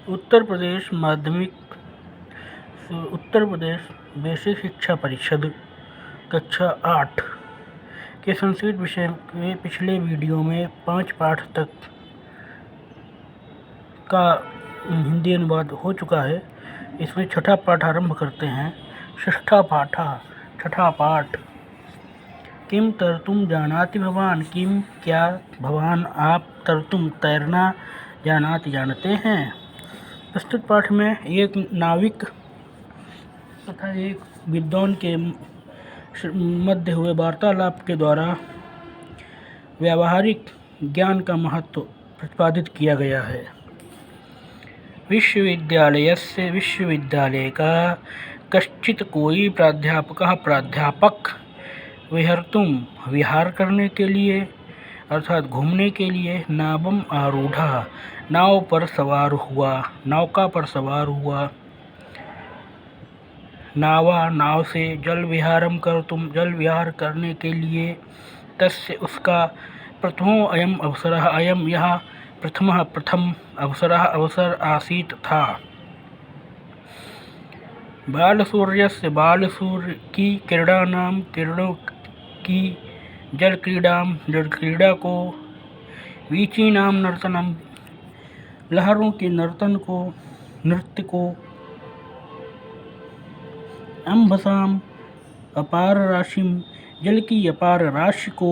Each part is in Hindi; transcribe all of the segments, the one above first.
उत्तर प्रदेश उत्तर प्रदेश बेसिक शिक्षा परिषद कक्षा 8 के संस्कृत विषय के पिछले वीडियो में 5 पाठ तक का हिंदी अनुवाद हो चुका है। इसमें छठा पाठ आरंभ करते हैं। छठा पाठ। किम तरतुम जानाति भवान, किम क्या भवान आप तरतुम तैरना जानाति जानते हैं। प्रस्तुत पाठ में एक नाविक तथा एक विद्वान के मध्य हुए वार्तालाप के द्वारा व्यावहारिक ज्ञान का महत्व प्रतिपादित किया गया है। विश्वविद्यालय का कश्चित कोई प्राध्यापक विहर्तुम विहार करने के लिए अर्थात घूमने के लिए नावम आरूढ़ा नौका पर सवार हुआ। नाव से जल विहारम कर तुम जल विहार करने के लिए तस्य उसका प्रथम अवसर आसीत था। बालसूर्य की किरणों की जल क्रीड़ा को, वीचीनाम नर्तनम लहरों के नृत्य को, अम्भसाम अपार राशिम जल की अपार राशि को,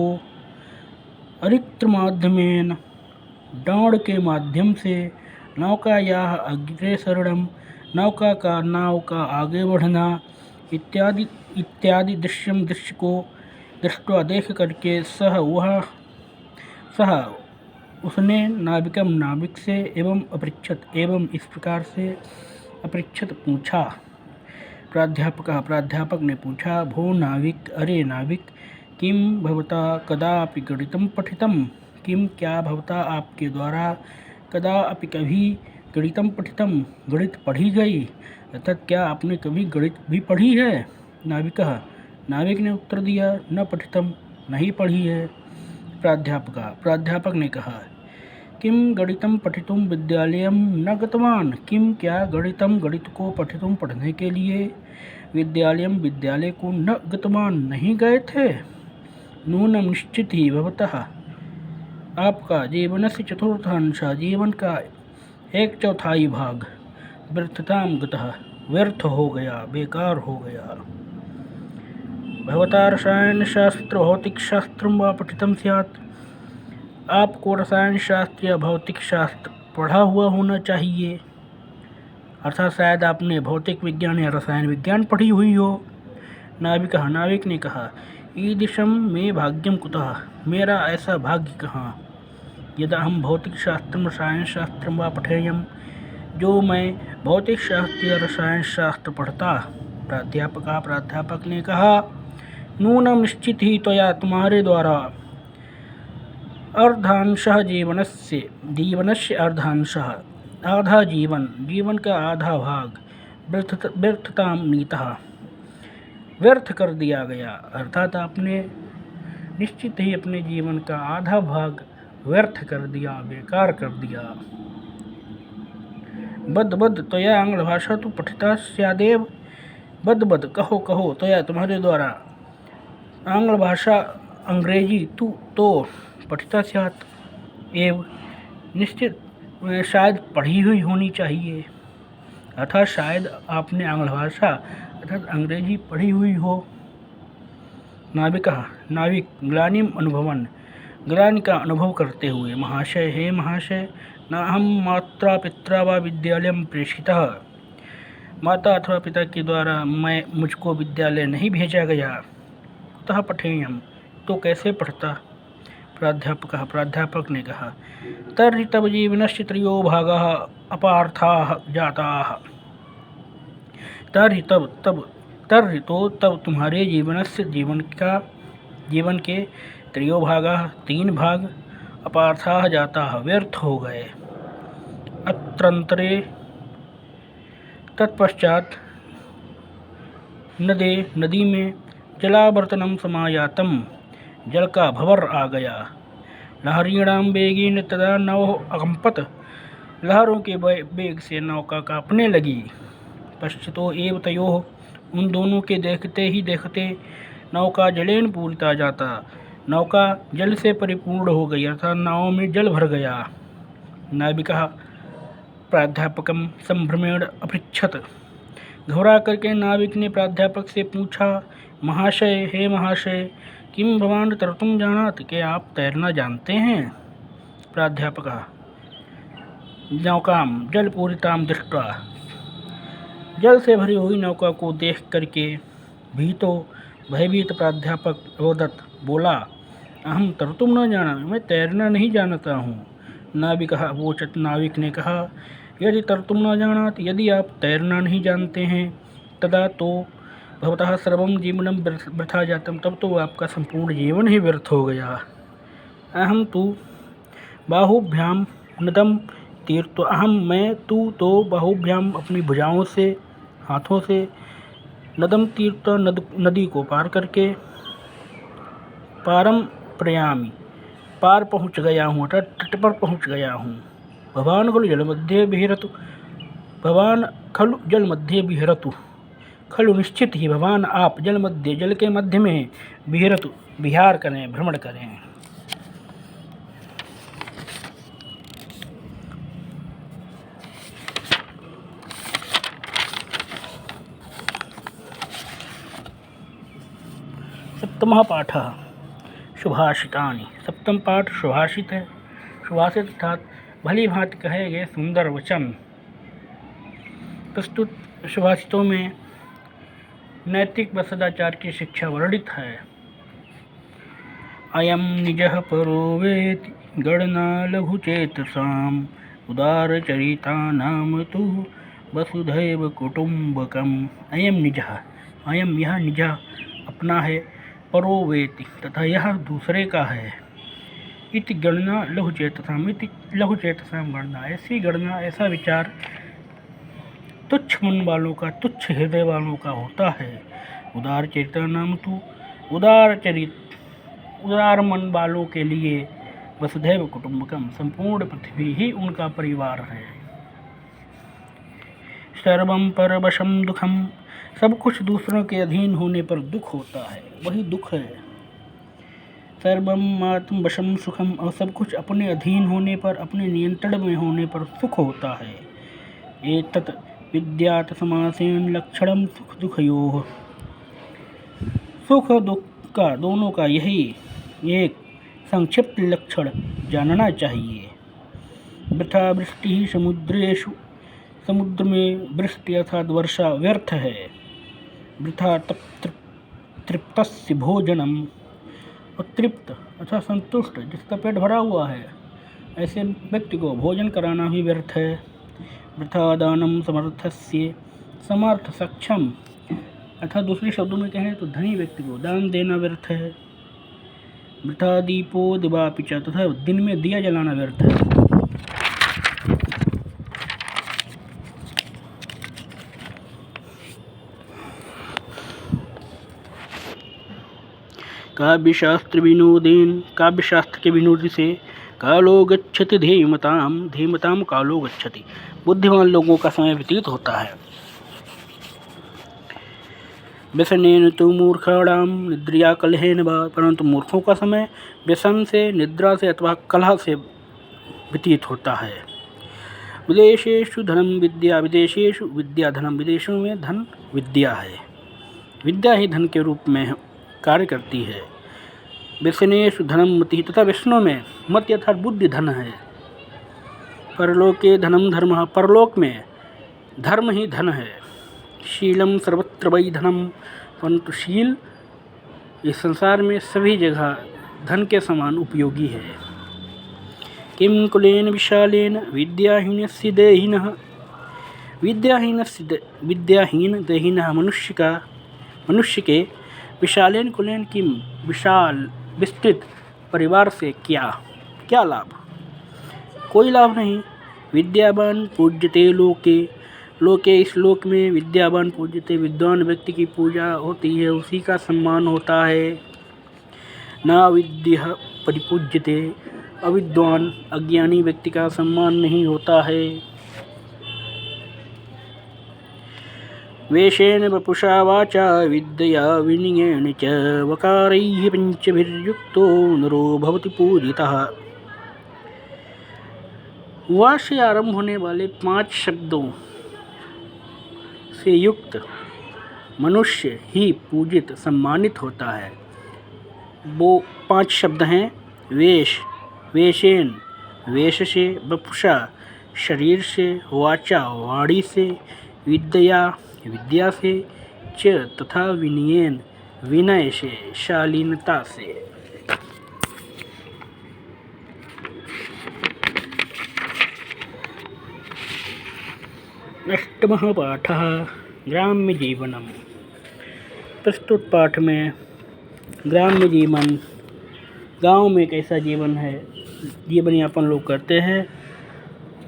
अरित्र माध्यमेन डाँड़ के माध्यम से, नौकायाः अग्रेसरणम नाव का आगे बढ़ना इत्यादि दृश्य को दृष्टवा देख करके सह उसने नाविक से एवं इस प्रकार से अपृच्छत पूछा। प्राध्यापक ने पूछा, भो नाविक, अरे नाविक, किम भवता कदापि गणितं पठितं, किम क्या भवता आपके द्वारा कदापि कभी गणितं पठितं गणित पढ़ी गई, अर्थात क्या आपने कभी गणित भी पढ़ी है। नाविक ने उत्तर दिया, न पठितं, नहीं पढ़ी है। प्राध्यापक ने कहा, किम गणितं पठितुं विद्यालयं न गतवान, किम क्या गणित को पठितुं पढ़ने के लिए विद्यालय को न गतवान नहीं गए थे। नूनं निश्चित ही भवतः आपका जीवनस्य चतुर्थांशः जीवन का 1/4 भाग व्यर्थतां गतः व्यर्थ हो गया, बेकार हो गया। भवता रसायन शास्त्र भौतिक शास्त्रं वा पठितं स्यात्, आपको रसायन शास्त्र या भौतिक शास्त्र पढ़ा हुआ होना चाहिए, अर्थात शायद आपने भौतिक विज्ञान या रसायन विज्ञान पढ़ी हुई हो। नाविक ने कहा, ईदृशं मे भाग्यं कुतः, मेरा ऐसा भाग्य कहाँ, यदा हम भौतिक शास्त्रं रसायन शास्त्रं वा पठेयं, जो मैं भौतिक शास्त्र या रसायन शास्त्र पढ़ता। प्राध्यापक ने कहा, नूनं निश्चित ही त्वया तुम्हारे द्वारा अर्धांशः जीवनस्य अर्धांशः आधा जीवन का आधा भाग व्यर्थतां नीतः व्यर्थ कर दिया गया, अर्थात आपने निश्चित ही अपने जीवन का आधा भाग व्यर्थ कर दिया, बेकार कर दिया। बद त्वया आंग्ल भाषा तो पठिता स्यादेव, बद कहो त्वया तुम्हारे द्वारा आंग्ल भाषा अंग्रेजी तो पठिता स्यात् एव निश्चित शायद पढ़ी हुई होनी चाहिए, अर्थात शायद आपने आंग्ल भाषा अर्थात अंग्रेजी पढ़ी हुई हो। नाविक ग्लानिम अनुभवन ग्लानि का अनुभव करते हुए, महाशय, हे महाशय, न अहम मात्रा पित्रा वा विद्यालयं प्रेषितः, माता अथवा पिता के द्वारा मुझको विद्यालय नहीं भेजा गया। कुतः पठेयं, तो कैसे पढ़ता। प्राध्यापक ने कहा, तर्हि तव जीवनस्य त्रयो भागाः अपार्थाः जाताः, तर्हि तब तुम्हारे जीवन के त्रयो भागाः 3 भाग अपार्थाः जाताः व्यर्थ हो गए। अत्रंतरे तत्पश्चात नदी में जलावर्तनं समायातम जल का भंवर आ गया। लहरीणां वेगेन तदा नौः अकंपत लहरों के वेग से नौका कांपने लगी। पश्चितो एव तयोः, उन दोनों के देखते ही देखते नौका जलेन पूरिता जाता, नौका जल से परिपूर्ण हो गई अर्थात नाव में जल भर गया। नाविकः प्राध्यापकं संभ्रमेण अपृच्छत, घबरा करके नाविक ने प्राध्यापक से पूछा, महाशय, हे महाशय, किम भवान तर्तुं जानाति, कि आप तैरना जानते हैं? प्राध्यापकः नौकाम जलपूरितां दृष्ट्वा, जल से भरी हुई नौका को देख करके भीतो भयभीत प्राध्यापक अवदत्त बोला, अहम तर्तुं न जानामि, मैं तैरना नहीं जानता हूँ। नाविकः अवोचत्, नाविक ने कहा, यदि तर्तुं न जानाति, यदि आप तैरना नहीं जानते हैं, तदा तो भवतः सर्वं जीवनं वृथा जातम, तब तो आपका संपूर्ण जीवन ही व्यर्थ हो गया। अहम तु बाहुभ्यां नदम तीर्थ, मैं तू तो बाहुभ्याम अपनी भुजाओं से, हाथों से, नदम तीर्थ नदी को पार करके, पारम प्रयामी पार पहुँच गया हूँ अर्थात तट पर पहुँच गया हूँ। भवान खलु जल मध्य विहरतु, भवान खलु जल मध्य विहरतु, खलु निश्चित ही, भवान आप, जल मध्य जल के मध्य में, विहरतु विहार करें, भ्रमण करें। सप्तमः पाठः सुभाषितानि, सप्तम पाठ सुभाषित है। सुभाषित अर्थात भली भांति कहे गए सुंदर वचन। प्रस्तुत सुभाषितों में नैतिक व सदाचार की शिक्षा वर्णित है। अयम निजः परो वेति गणना लघुचेतसाम्, उदारचरितानां तु वसुधैव कुटुम्बकम्। अयम निजः, अयम यह निजः अपना है, परो वेति तथा यह दूसरे का है, इति गणना लघुचेतसाम, इति लघुचेतसाम गणना, ऐसी गणना, ऐसा विचार तुच्छ मन वालों का, तुच्छ हृदय वालों का होता है। उदार चरिता नाम तू, उदार मन वालों के लिए वसुधैव कुटुम्बकम, संपूर्ण पृथ्वी ही उनका परिवार है। सर्वं परवशं दुखम, सब कुछ दूसरों के अधीन होने पर दुख होता है, वही दुख है। सर्वम आत्म वशम सुखम, और सब कुछ अपने अधीन होने पर, अपने नियंत्रण में होने पर सुख होता है। एतत् विद्यात् समासेन लक्षणम सुख दुखयोः, सुख दुख का दोनों का यही एक संक्षिप्त लक्षण जानना चाहिए। वृथा वृष्टि समुद्रेषु, समुद्र में वृष्टि अर्थात वर्षा व्यर्थ है। वृथा तृप्तस्य भोजनम, और तृप्त अर्थात संतुष्ट, जिसका पेट भरा हुआ है, ऐसे व्यक्ति को भोजन कराना भी व्यर्थ है। वृथा दानम समर्थस्य, समर्थ सक्षम अर्थात दूसरे शब्दों में कहें तो धनी व्यक्ति को दान देना व्यर्थ है। वृथा दीपो दिवापि च, तथा दिन में दिया जलाना व्यर्थ है। काव्यशास्त्र विनोदेन, काव्यशास्त्र के विनोद से कालो गच्छति धीमताम, धीमताम कालो गच्छति, बुद्धिमान लोगों का समय व्यतीत होता है। व्यसनेन तु मूर्खाणाम निद्रिया कलहेन वा, परंतु मूर्खों का समय व्यसन से, निद्रा से अथवा कलह से व्यतीत होता है। विदेशेषु धनम विद्या, विदेशेषु विद्या धनम, विदेशों में धन विद्या है, विद्या ही धन के रूप में कार्य करती है। व्यसनेषु धनम मति, तथा व्यसनों में मति अर्थात बुद्धि धन है। परलोके धनम धर्म, परलोक में धर्म ही धन है। शीलम सर्वत्र वै धनम, परंतु शील इस संसार में सभी जगह धन के समान उपयोगी है। किम कुलेन विशालेन विद्याहीनस्य देहिनः, विद्याहीन देहिनः मनुष्य के विशालेन कुलेन, किम विशाल विस्तृत परिवार से क्या लाभ, कोई लाभ नहीं। विद्यावान पूज्यते लोके, लोके इस लोक में, विद्यावान पूज्यते विद्वान व्यक्ति की पूजा होती है, उसी का सम्मान होता है। न विद्यः परिपूज्यते, अविद्वान अज्ञानी व्यक्ति का सम्मान नहीं होता है। वेशेन वपुषा वाचा विद्यया विनयेन च वकारैः पंचभिर्युक्तो नरो भवति पूजितः। वा से आरंभ होने वाले 5 शब्दों से युक्त मनुष्य ही पूजित सम्मानित होता है। वो 5 शब्द हैं वेश, वेशेन वेश से, वपुषा शरीर से, वाचा वाणी से, विद्या विद्या से, च तथा विनयेन विनय से, शालीनता से। अष्टमः पाठः ग्राम्य जीवनम। प्रस्तुत पाठ में ग्राम्य जीवन, गांव में कैसा जीवन है, जीवन यापन लोग करते हैं,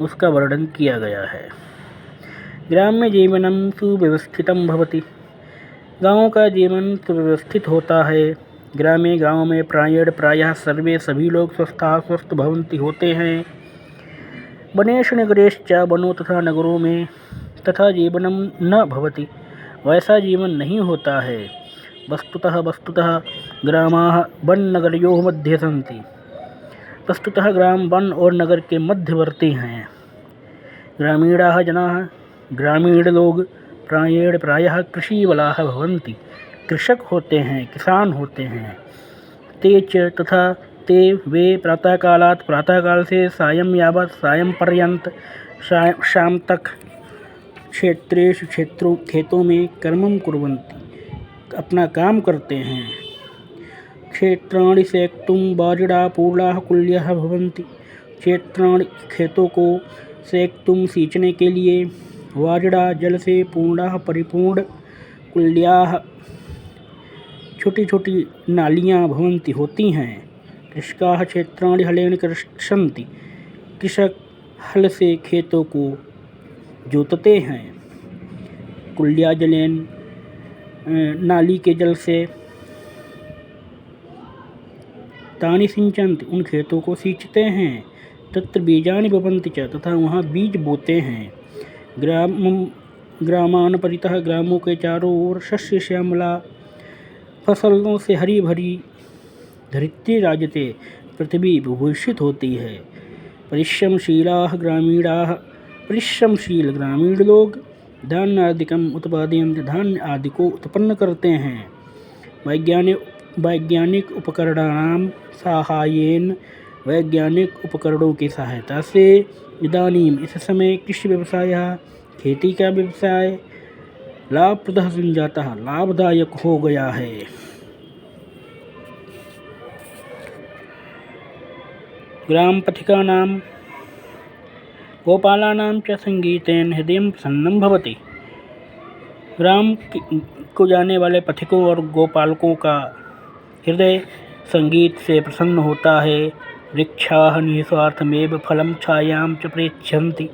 उसका वर्णन किया गया है। ग्राम्य जीवनम सुव्यवस्थितम भवति। गाँव का जीवन सुव्यवस्थित होता है। ग्रामे गाँव में प्रायः सर्वे सभी लोग स्वस्थ भवन्ति होते हैं। वनेषु नगरेश्च वनों तथा नगरों में तथा जीवनम न भवति, वैसा जीवन नहीं होता है। वस्तुतः ग्रामाः वन नगरयोः मध्ये सन्ति। वस्तुतः ग्राम वन और नगर के मध्यवर्ती हैं। ग्रामीणाः जनाः, ग्रामीण लोग प्रायः कृषिवलाः भवन्ति, कृषक होते हैं, किसान होते हैं। ते च तथा ते वे प्रातःकाल से सायं यावत्, सायं पर्यंत, शाम तक खेतों में कर्मं कुर्वन्ति, अपना काम करते हैं। क्षेत्राणि सेक्तुं बाजड़ा पूर्णाः कुल्याः भवन्ति। क्षेत्राणि खेतों को सेक्तुं सींचने के लिए, वाजड़ा जल से, पूर्णाः परिपूर्ण, कुल्याः छोटी छोटी नालियाँ भवन्ति होती हैं। कृषकाः क्षेत्राणि हलेन कृषन्ति। कृषक हल से खेतों को जोतते हैं। कुल्या जलेन नाली के जल से, तानि सिंचन्ति उन खेतों को सींचते हैं। तत्र बीजानि वपन्ति च तथा वहाँ बीज बोते हैं। ग्रामान परितः ग्रामों के चारों ओर शस्य श्यामला, फसलों से हरी भरी धरित्री राजते, पृथ्वी विभूषित होती है। परिश्रमशीलाः ग्रामीणाः, परिश्रमशील ग्रामीण लोग धान्यादिकम् उत्पादयन्ति, धान्य आदि को उत्पन्न करते हैं। वैज्ञानिक उपकरणानां साहाय्येन, वैज्ञानिक उपकरणों की सहायता से, इदानीम इस समय, कृषि व्यवसायः खेती का व्यवसाय लाभप्रदः संजातः लाभदायक हो गया है। ग्राम पथिकानां गोपालानां च संगीतेन हृदयं प्रसन्नं भवति। ग्राम को जाने वाले पथिकों और गोपालकों का हृदय संगीत से प्रसन्न होता है। वृक्षाः निःस्वार्थमेव फलं छायां च प्रयच्छन्ति।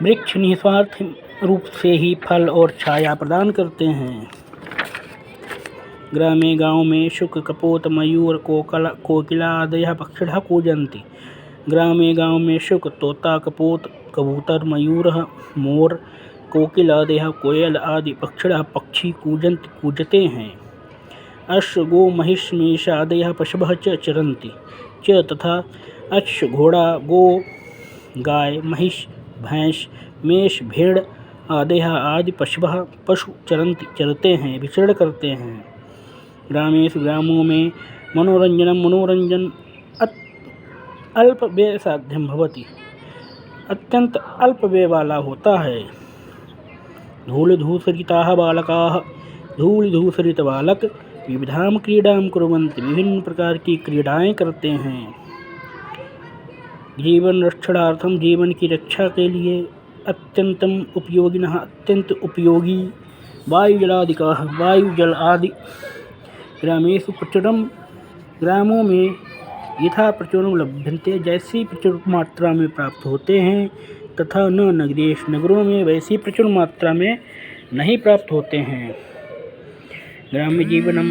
वृक्ष निःस्वार्थ रूप से ही फल और छाया प्रदान करते हैं। ग्रामे गाँव में शुक, कपोत, मयूर, कोकिला आदयः पक्षिणः कूजन्ति। ग्रामे गाँव में शुक, तोता, कपोत, कबूतर, मयूरः, मोर, कोकिल आदयः कोयल आदि पक्षी कूजते हैं। अश्व, गो, महिष, मेष आदयः पशवः च चरन्ति च तथा अश्व, घोड़ा, गो, गाय, महिष, भैंस, मेष, भेड़ आदयः आदि पशु चरते हैं, विचरण करते हैं। ग्रामेषु ग्रामों में मनोरंजन अल्प व्यय साध्यं भवति, अत्यंत अल्प व्यय वाला होता है। धूलिधूसरिताः बालकाः, धूलिधूसरित बालक विविधां क्रीडां कुर्वन्ति, विभिन्न प्रकार की क्रीडाएं करते हैं। जीवन रक्षणार्थम, जीवन की रक्षा के लिए, अत्यंतम उपयोगिनः, अत्यंत उपयोगी, वायुजलादिकाः, वायु जल आदि। ग्रामेषु प्रचुरम, ग्रामों में यथा प्रचुरम लभ्यन्ते, जैसी प्रचुर मात्रा में प्राप्त होते हैं, तथा न नगरेश, नगरों में वैसी प्रचुर मात्रा में नहीं प्राप्त होते हैं। ग्राम्य जीवनम